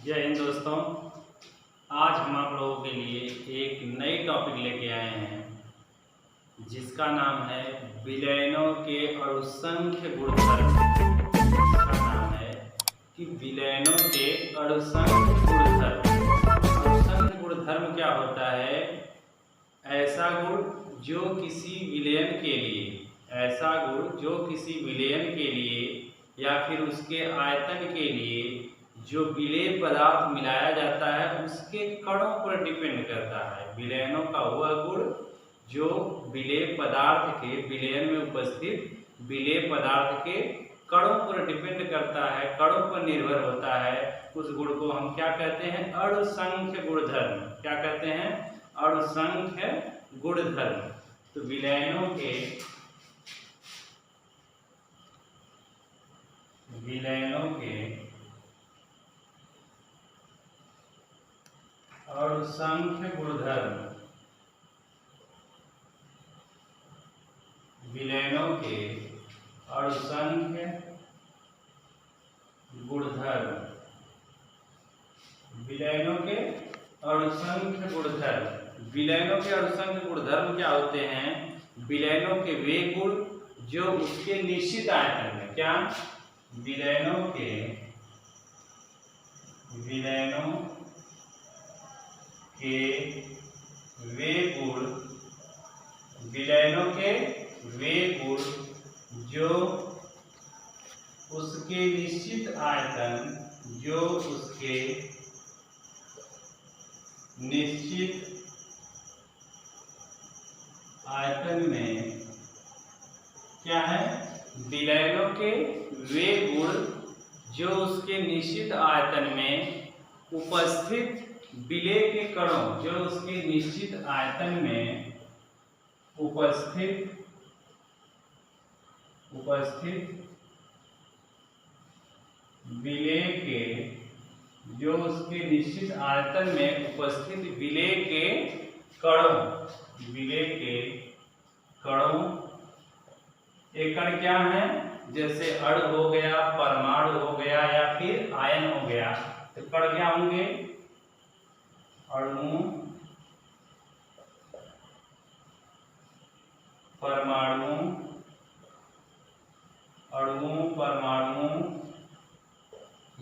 जय हिंद दोस्तों। आज हम आप लोगों के लिए एक नई टॉपिक लेके आए हैं जिसका नाम है विलयनों के असंख्य गुणधर्म। इसका नाम है कि विलयनों के असंख्य गुणधर्म। असंख्य गुणधर्म क्या होता है? ऐसा गुण जो किसी विलयन के लिए या फिर उसके आयतन के लिए जो विलेय पदार्थ मिलाया जाता है उसके कणों पर डिपेंड करता है। विलयनों का वह गुण जो विलेय पदार्थ के विलयन में उपस्थित विलेय पदार्थ के कणों पर डिपेंड करता है, कणों पर निर्भर होता है। उस गुण को हम क्या कहते हैं? असंख्य गुणधर्म। क्या कहते हैं? असंख्य गुणधर्म। तो विलयनों के असंख्य गुणधर्म, विलयनों के असंख्य गुणधर्म, विलयनों के असंख्य गुणधर्म। विलयनों के असंख्य गुणधर्म क्या होते हैं? विलयनों के वे गुण जो उसके निश्चित आयतन में, क्या? विलयनों के वे गुण जो उसके निश्चित आयतन में क्या है? विलयनों के वे गुण जो उसके निश्चित आयतन में उपस्थित विलेय के कणों, जो उसके निश्चित आयतन में उपस्थित विलेय के, जो उसके निश्चित आयतन में उपस्थित विलेय के कणों, एक कण क्या है? जैसे अणु हो गया, परमाणु हो गया या फिर आयन हो गया। तो कण क्या होंगे? अणु, परमाणु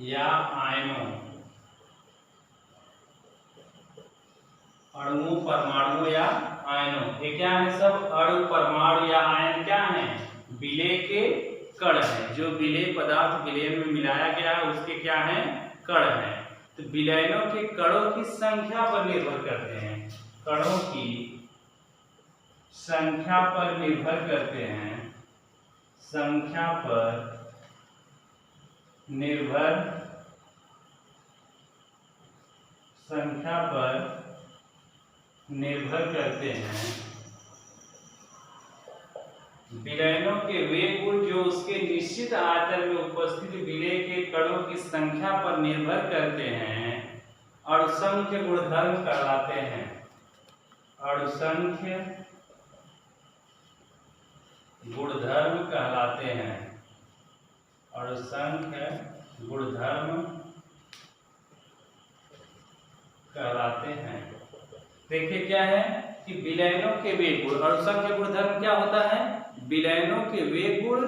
या आयनों। अणु, परमाणु या आयनों, ये क्या है? सब अणु, परमाणु या आयन क्या है? विलेय के कण है। जो विलेय पदार्थ विलयन में मिलाया गया है उसके क्या है? कण है। तो विलयनों के कणों की संख्या पर निर्भर करते हैं, कणों की संख्या पर निर्भर करते हैं, संख्या पर निर्भर करते हैं। विलयनों के वे गुण जो उसके निश्चित आयतन में उपस्थित विलेय के कणों की संख्या पर निर्भर करते हैं असंख्य गुणधर्म कहलाते हैं। असंख्य गुणधर्म कहलाते हैं। असंख्य गुणधर्म कहलाते हैं। देखिए क्या है कि विलयनों के वे गुण, असंख्य गुणधर्म क्या होता है? विलयनों के वे गुण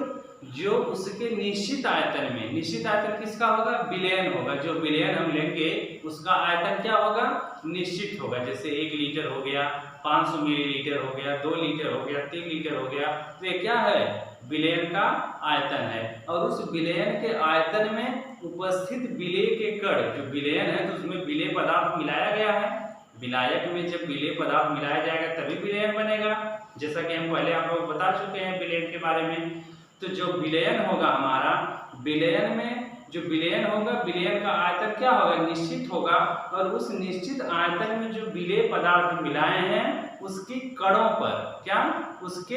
जो उसके निश्चित आयतन में, निश्चित आयतन किसका होगा? विलयन होगा। जो विलयन हम लेंगे उसका आयतन क्या होगा? निश्चित होगा। जैसे 1 लीटर हो गया, 500 मिलीलीटर हो गया, 2 लीटर हो गया, 3 लीटर हो गया। तो ये क्या है? विलयन का आयतन है। और उस विलयन के आयतन में उपस्थित विलेय के कण, जो विलयन है तो उसमें विलेय पदार्थ मिलाया गया है। विलायक में जब विलेय पदार्थ मिलाया जाएगा तभी विलयन बनेगा। जैसा कि हम पहले आप लोग बता चुके हैं विलयन के बारे में। तो जो विलयन होगा हमारा, विलयन में जो विलयन होगा, विलयन का आयतन क्या होगा? निश्चित होगा। और उस निश्चित आयतन में जो विलेय पदार्थ मिलाए हैं उसकी कणों पर, क्या? उसके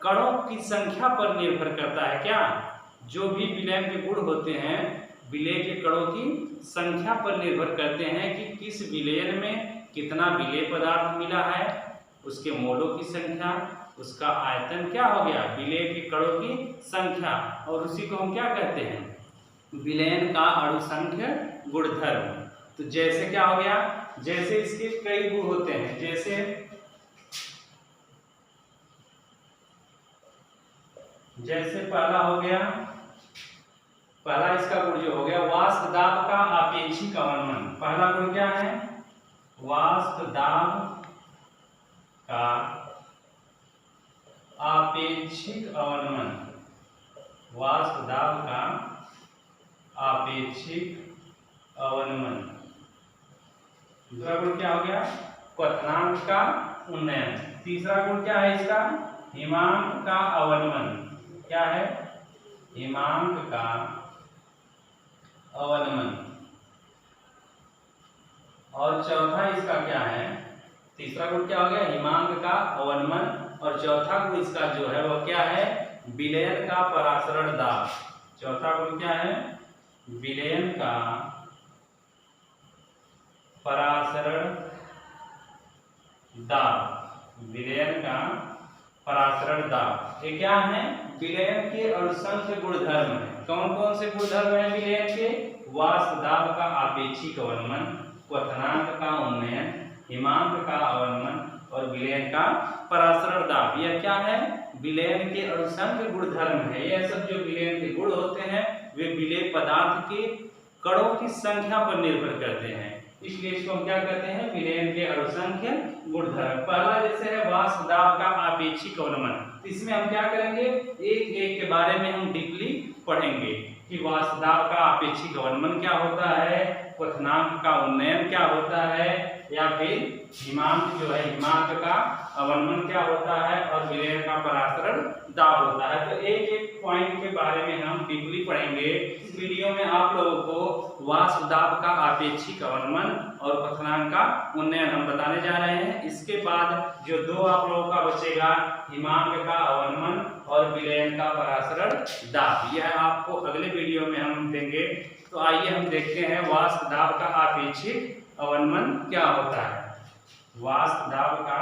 कणों की संख्या पर निर्भर करता है। क्या? जो भी विलयन के गुण होते हैं विलेय के कणों की संख्या पर निर्भर करते हैं कि किस विलयन में कितना विलेय पदार्थ मिला है, उसके मोलों की संख्या, उसका आयतन क्या हो गया? विलेय के कणों की संख्या। और उसी को हम क्या कहते हैं? विलयन का असंख्य गुणधर्म। तो जैसे क्या हो गया, जैसे इसके कई गुण होते हैं, जैसे पहला हो गया, पहला इसका गुण जो हो गया वाष्प दाब का आपेक्षिक अवनमन। पहला गुण क्या है, वाष्प दाब का आपेक्षिक अवनमन, वाष्प दाब का आपेक्षिक अवनमन। दूसरा गुण क्या हो गया, क्वथनांक का उन्नयन। तीसरा गुण क्या है इसका, हिमांक का अवनमन। क्या है, हिमांक का अवनमन। और चौथा इसका क्या है, तीसरा गुण क्या हो गया, हिमांक का अवनमन। और चौथा गुण इसका जो है वह क्या है, विलयन का परासरण दाब। चौथा गुण क्या है, विलयन का परासरण दाब। विलयन का परासरण दाब ये क्या है, विलयन के असंख्य गुणधर्म है। कौन कौन से गुणधर्म है विलयन के, वाष्प दाब का आपेक्षिक अवनमन, क्वथनांक का उन्नयन, हिमांक का अवनमन और विलयन का परासरण दाब। यह क्या है, विलयन के असंख्य गुणधर्म है। यह सब जो विलयन के गुण होते हैं वे विलेय पदार्थ के कणों की संख्या पर निर्भर करते हैं, इसलिए इसको हम क्या कहते हैं, विलयन के असंख्य गुणधर्म। पहला जैसे है वाष्प दाब का आपेक्षिक अवनमन, इसमें हम क्या करेंगे, एक एक के बारे में हम डीपली पढ़ेंगे कि वाष्प दाब का आपेक्षिक अवनमन क्या होता है, क्वथनांक का उन्नयन क्या होता है, या फिर हिमांक जो है हिमांक का अवनमन क्या होता है, और विलयन का परासरण दाब होता है। तो एक एक पॉइंट के बारे में हम डीपली पढ़ेंगे। इस वीडियो में आप लोगों को वाष्प दाब का आपेक्षिक अवनमन और क्वथनांक का उन्नयन हम बताने जा रहे हैं। इसके बाद जो दो आप लोगों का बचेगा, हिमांक का अवनमन और विलयन का परासरण दाब, यह आपको अगले वीडियो में हम देंगे। तो आइए हम देखते हैं वाष्प दाब का आपेक्षिक अवनमन क्या होता है। वाष्प दाब का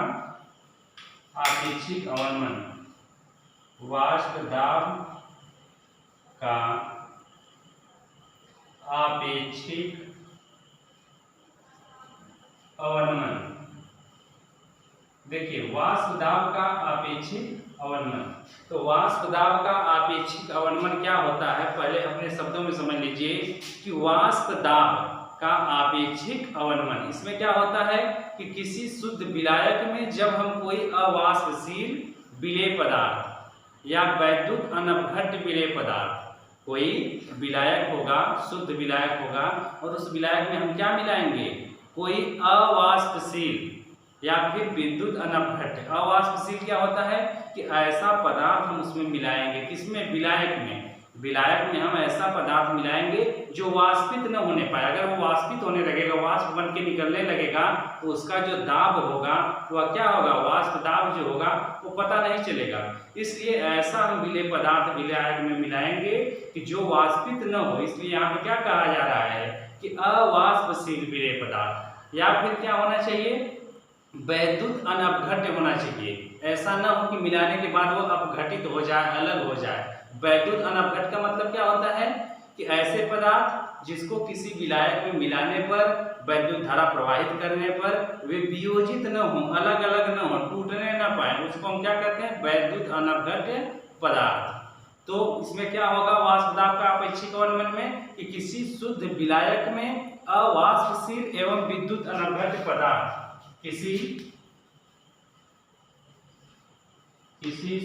आपेक्षिक अवनमन, वाष्प दाब का आपेक्षिक अवनमन। देखिए वाष्प दाब का आपेक्षिक अवनमन, तो वाष्प दाब का आपेक्षिक अवनमन क्या होता है, पहले अपने शब्दों में समझ लीजिए कि वाष्प दाब का आपेक्षिक अवनमन, इसमें क्या होता है कि किसी शुद्ध विलायक में जब हम कोई अवाष्पशील विलेय पदार्थ या वैद्युत अनपघट्य विलेय पदार्थ, कोई विलायक होगा, शुद्ध विलायक होगा, और उस विलायक में हम क्या मिलाएंगे, कोई अवाष्पशील या फिर विद्युत अनपघट्य। अवाष्पशील क्या होता है कि ऐसा पदार्थ हम उसमें मिलाएंगे, किसमें, विलायक में। विलायक में हम ऐसा पदार्थ मिलाएंगे जो वाष्पित न होने पाए। अगर वो वाष्पित होने लगेगा, वाष्प बन के निकलने लगेगा, तो उसका जो दाब होगा वह क्या होगा, वाष्प दाब जो होगा वो पता नहीं चलेगा। इसलिए ऐसा हम विलेय पदार्थ विलायक में मिलाएंगे कि जो वाष्पित न हो। इसलिए यहाँ पे क्या कहा जा रहा है कि अवाष्पशील विलेय पदार्थ, या फिर क्या होना चाहिए, वैद्युत अनपघट्य होना चाहिए। ऐसा ना हो कि मिलाने के बाद वो अपघटित हो जाए, अलग हो जाए। वैद्युत अनपघट्य का मतलब क्या होता है कि ऐसे पदार्थ जिसको किसी विलायक में मिलाने पर, वैद्युत धारा प्रवाहित करने पर वे वियोजित न हो, अलग अलग न हो, टूटने न पाए, उसको हम क्या कहते हैं, वैद्युत अनपघट्य पदार्थ। तो इसमें क्या होगा वाष्प दाब का आपेक्षिक अवनमन में कि किसी शुद्ध विलायक में अवाष्पशील एवं विद्युत अनपघट्य पदार्थ किसी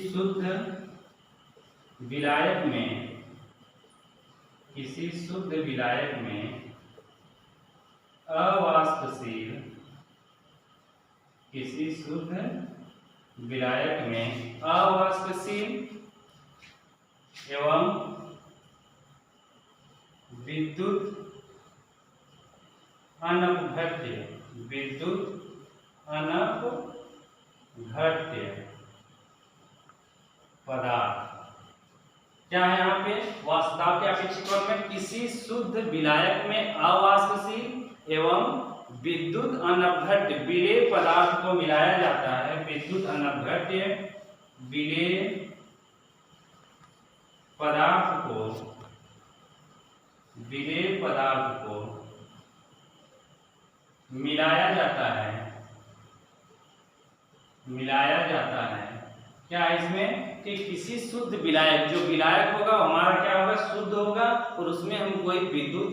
शुद्ध विलायक में, किसी शुद्ध विलायक में अवाष्पशील, किसी शुद्ध विलायक में अवाष्पशील एवं विद्युत अनपघट्य, विद्युत अनपघट्य पदार्थ क्या है, यहाँ पे वाष्प दाब के आपेक्षिक अवनमन में किसी शुद्ध विलायक में अवाष्पशील एवं विद्युत अनपघट्य विलेय पदार्थ को मिलाया जाता है। विद्युत अनपघट्य विलेय पदार्थ को मिलाया जाता है, मिलाया जाता है। क्या इसमें कि किसी शुद्ध विलायक, जो विलायक होगा हमारा क्या होगा, शुद्ध होगा, और उसमें हम कोई विद्युत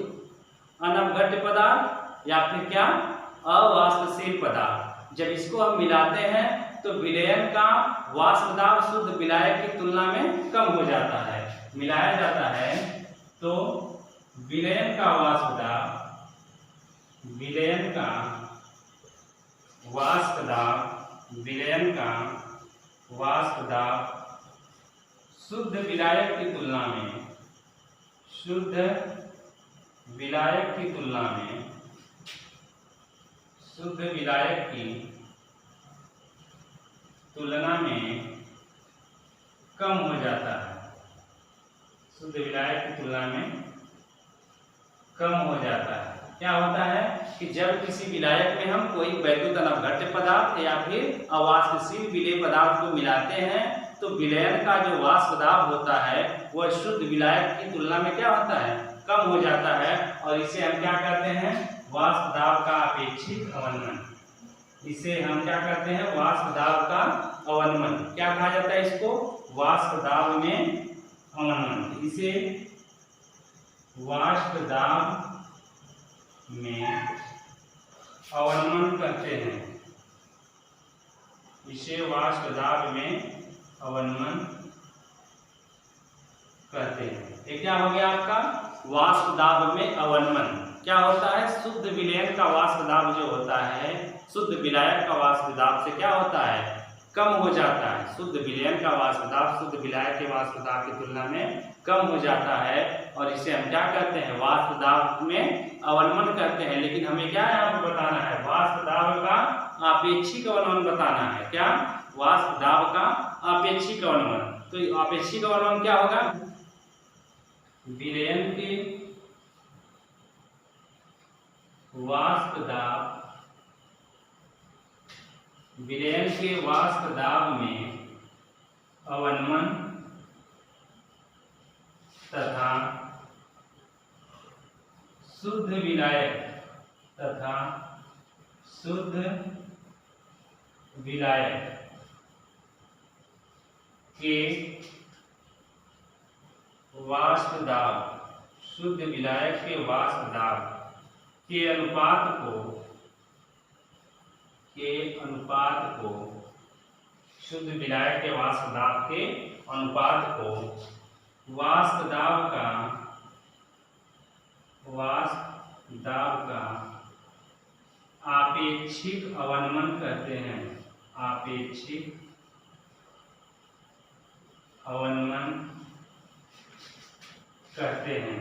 अनवघट्य पदार्थ या फिर क्या अवाष्पशील पदार्थ, जब इसको हम मिलाते हैं तो विलयन का वाष्प दाब शुद्ध विलायक की तुलना में कम हो जाता है। मिलाया जाता है तो विलयन का वाष्प दाब, विलयन का वाष्प दाब, विलयन का वाष्प दाब शुद्ध विलायक की तुलना में, शुद्ध विलायक की तुलना में, शुद्ध विलायक की तुलना में कम हो जाता है, शुद्ध विलायक की तुलना में कम हो जाता है। क्या होता है कि जब किसी विलायक में हम कोई वैद्युत अनवघट्य पदार्थ या फिर अवाष्पशील विलेय पदार्थ को मिलाते हैं तो विलयन का जो वाष्प दाब होता है वह शुद्ध विलायक की तुलना में क्या होता है, कम हो जाता है, और इसे हम क्या कहते हैं, वाष्प दाब का अपेक्षित अवनमन। इसे हम क्या कहते हैं, वाष्प दाब का अवनमन। क्या कहा जाता है इसको, वाष्प दाब में अवनमन। इसे वाष्प दाब में अवनमन कहते हैं, इसे वाष्प दाब में अवनमन कहते हैं। ये क्या हो गया आपका, वाष्प दाब में अवनमन। क्या होता है, शुद्ध विलयन का वाष्प दाब जो होता है, शुद्ध विलायक का वाष्प दाब से क्या होता है, कम हो जाता है। शुद्ध विलयन का वाष्प दाब शुद्ध विलायक के वाष्प दाब की तुलना में कम हो जाता है, और इसे हम क्या कहते हैं, वाष्प दाब में अवनमन कहते हैं। लेकिन हमें क्या यहाँ पर बताना है, वाष्प दाब का आपेक्षिक अवनमन बताना है। क्या, वाष्प दाब का आपेक्षिक अवनमन। तो आपेक्षिक अवनमन क्या होगा, विलयन के वाष्प दाब, विलयन के वाष्प दाब में अवनमन तथा शुद्ध विलायक तथा शुद्ध विलायक के वाष्प दाब, शुद्ध विलायक के वाष्प दाब के अनुपात को, शुद्ध विलायक के वाष्प दाब के अनुपात को वाष्प दाब का आपेक्षिक अवनमन कहते हैं। आपेक्षिक अवनमन कहते हैं,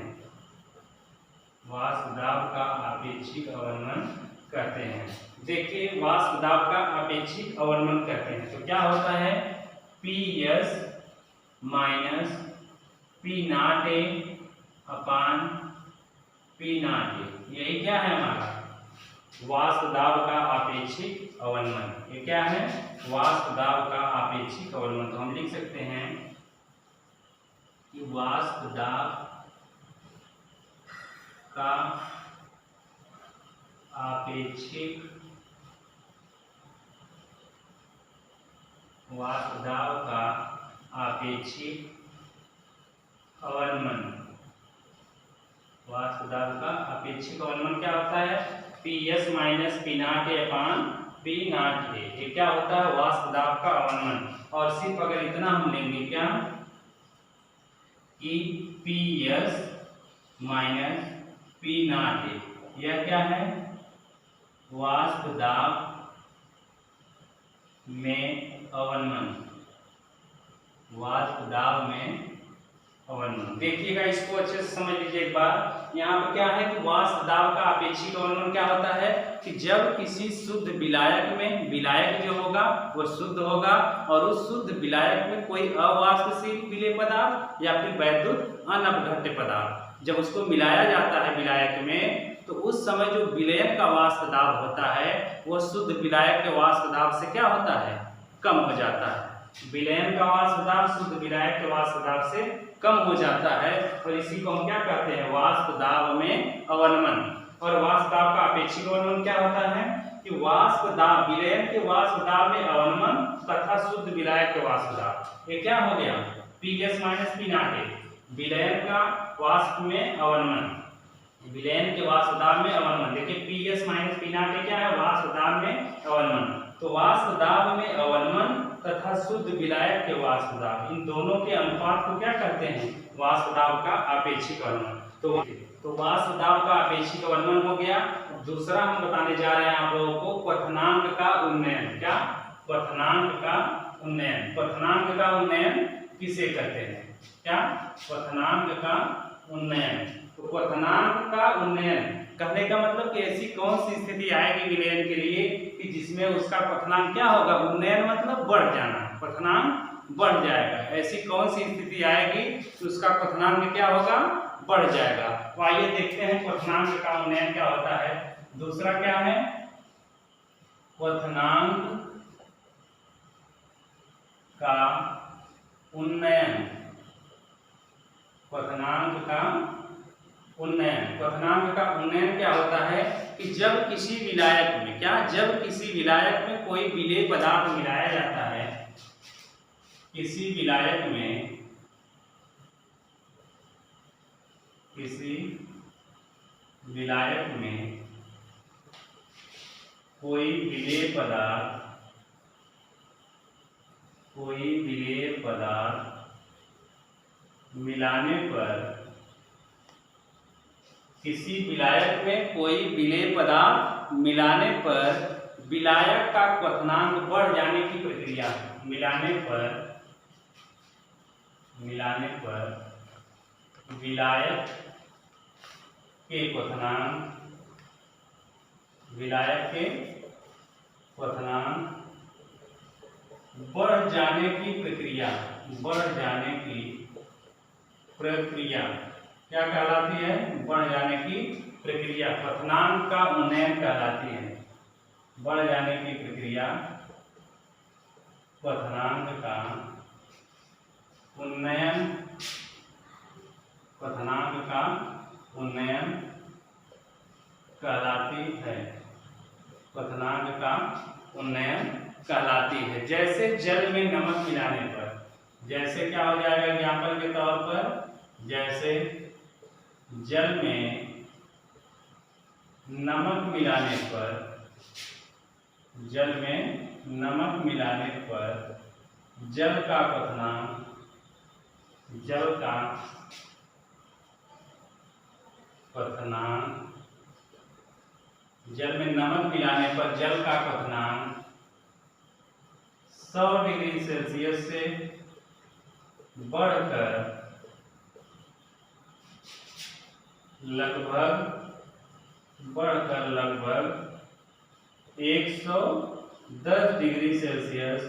वाष्प दाब का आपेक्षिक अवनमन कहते हैं। देखिए, वाष्प दाब का आपेक्षिक अवनमन कहते हैं तो क्या होता है, PS माइनस P0A अपान P0A, यही क्या है हमारा वाष्प दाब का आपेक्षिक अवनमन। ये क्या है, वाष्प दाब का आपेक्षिक अवनमन। तो हम लिख सकते हैं कि वाष्प दाब का आपेक्षिक, वाष्प दाब का आपेक्षिक अवनमन, वाष्प दाब का आपेक्षिक अवनमन क्या होता है, PS माइनस P0A अपान P0A। ये क्या होता है, वाष्प दाब का अवनमन। और सिर्फ अगर इतना हम लेंगे क्या कि PS माइनस P0A, यह क्या है, वाष्प दाब में अवनमन, वाष्प दाब में अवनमन। देखिएगा, इसको अच्छे से समझ लीजिए एक बार। यहाँ पर क्या है कि वाष्प दाब का आपेक्षिक अवनमन क्या होता है कि जब किसी शुद्ध विलायक में, विलायक जो होगा वो शुद्ध होगा, और उस शुद्ध विलायक में कोई अवाष्पशील विलेय पदार्थ या फिर वैद्युत अनवघट्य पदार्थ जब उसको मिलाया जाता है विलायक में, तो उस समय जो विलयन का वाष्प दाब होता है वह शुद्ध विलायक के वाष्प दाब से क्या होता है, कम हो जाता है। विलयन का वाष्प दाब शुद्ध विलायक के वाष्प दाब से कम हो जाता है, और इसी को हम क्या कहते हैं, वाष्प दाब में अवनमन। और वाष्प दाब का अपेक्षिक अवनमन क्या होता है कि वाष्प दाब, विलयन के वाष्प दाब में अवनमन तथा शुद्ध विलायक के वाष्प दाब। ये क्या हो गया, PS माइनस P नॉट है। विलयन का वाष्प में अवनमन, विलयन के वाष्प दाब में अवनमन। देखिए PS माइनस P नॉट क्या है, वाष्प दाब में अवनमन। तो वाष्प दाब में अवनमन तथा शुद्ध विलायक के वाष्प दाब, इन दोनों के अनुपात को क्या कहते हैं, वाष्प दाब का आपेक्षिक अवनमन। तो वाष्प दाब का आपेक्षिक अवनमन हो गया। दूसरा हम बताने जा रहे हैं आप लोगों को क्वथनांक का उन्नयन। क्या, क्वथनांक का उन्नयन। क्वथनांक का उन्नयन किसे कहते हैं, क्या, क्वथनांक का उन्नयन। तो क्वथनांक का उन्नयन कहने का मतलब कि ऐसी कौन सी स्थिति आएगी विलयन के लिए कि जिसमें उसका क्वथनांक क्या होगा, उन्नयन मतलब बढ़ जाना, क्वथनांक बढ़ जाएगा। ऐसी कौन सी स्थिति आएगी कि उसका क्वथनांक क्या होगा, बढ़ जाएगा। तो आइए देखते हैं क्वथनांक का उन्नयन क्या होता है। दूसरा क्या है, क्वथनांक का उन्नयन। क्वथनांक का उन्नयन, क्वथनांक का उन्नयन क्या होता है कि जब किसी विलायक में, क्या, जब किसी विलायक में कोई विलेय पदार्थ मिलाया जाता है, किसी विलायक में, किसी विलायक में कोई विलेय पदार्थ, कोई विलेय पदार्थ मिलाने पर, किसी विलायक में कोई विलेय पदार्थ मिलाने पर विलायक का क्वथनांक बढ़ जाने की प्रक्रिया, मिलाने पर विलायक के क्वथनांक, विलायक के क्वथनांक बढ़ जाने की प्रक्रिया, बढ़ जाने की प्रक्रिया क्या कहलाती है, बढ़ जाने की प्रक्रिया क्वथनांक का उन्नयन कहलाती है। बढ़ जाने की प्रक्रिया क्वथनांक का उन्नयन, क्वथनांक का उन्नयन कहलाती है, क्वथनांक का उन्नयन कहलाती है। जैसे जल में नमक मिलाने पर, जैसे क्या हो जाएगा, एग्जाम्पल के तौर पर, जैसे जल में नमक मिलाने पर, जल में नमक मिलाने पर जल का क्वथनांक, जल का क्वथनांक, जल में नमक मिलाने पर जल का क्वथनांक 100 डिग्री सेल्सियस से बढ़कर लगभग 110 डिग्री सेल्सियस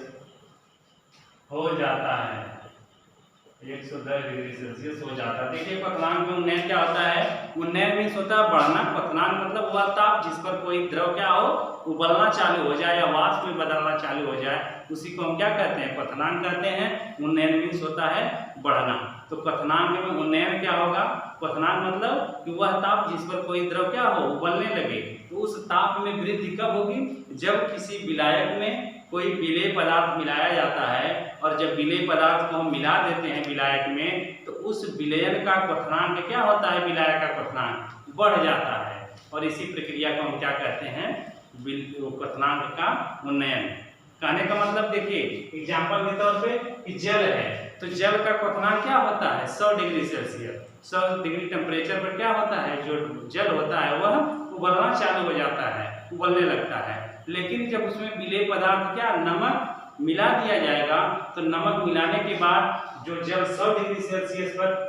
हो जाता है, 110 डिग्री सेल्सियस हो जाता है। देखिए क्वथनांक में उन्नयन क्या होता है, उन्नयन मीन्स होता है बढ़ना, क्वथनांक मतलब वह ताप जिस पर कोई द्रव क्या हो, उबलना चालू हो जाए या वाष्प में बदलना चालू हो जाए, उसी को हम क्या कहते हैं, क्वथनांक कहते हैं। उन्नयन मीन्स होता है बढ़ना। तो क्वथनांक में उन्नयन क्या होगा, क्वथनांक मतलब कि वह ताप जिस पर कोई द्रव क्या हो, उबलने लगे। तो उस ताप में वृद्धि कब होगी, जब किसी विलायक में कोई विलेय पदार्थ मिलाया जाता है, और जब विलेय पदार्थ को हम मिला देते हैं विलायक में, तो उस विलयन का क्वथनांक क्या होता है, विलायक का क्वथनांक बढ़ जाता है। और इसी प्रक्रिया को हम क्या कहते हैं, क्वथनांक का उन्नयन। कहने का मतलब देखिए एग्जाम्पल के तौर पे कि जल है, तो जल का क्वथनांक क्या होता है, 100 डिग्री सेल्सियस। 100 डिग्री टेम्परेचर पर क्या होता है, जो जल होता है वह उबलना चालू हो जाता है, उबलने लगता है। लेकिन जब उसमें विलेय पदार्थ क्या, नमक मिला दिया जाएगा, तो नमक मिलाने के बाद जो जल 100 डिग्री सेल्सियस पर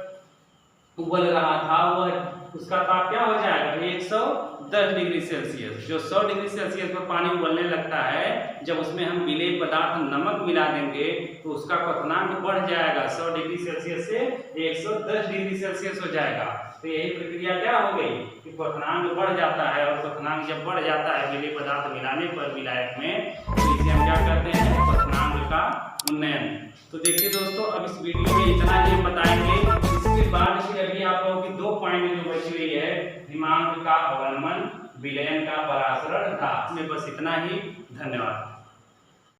उबल रहा था, वह उसका ताप क्या हो जाएगा, 110 डिग्री सेल्सियस। जो 100 डिग्री सेल्सियस पर पानी उबलने लगता है, जब उसमें हम विलेय पदार्थ नमक मिला देंगे तो उसका क्वथनांक बढ़ जाएगा, 100 डिग्री सेल्सियस से 110 डिग्री सेल्सियस हो जाएगा। तो यही प्रक्रिया क्या हो गई कि क्वथनांक बढ़ जाता है, और क्वथनांक जब बढ़ जाता है विलेय पदार्थ मिलाने पर विलायक में, तो इसे हम क्या कहते हैं, क्वथनांक का उन्नयन। तो देखिए दोस्तों, अब इस वीडियो में इतना ही बताएंगे। इसके बाद फिर अभी आप लोगों की 2 पॉइंट जो बची हुई है, हिमांक का अवनमन, विलयन का परासरण था। में बस इतना ही। धन्यवाद।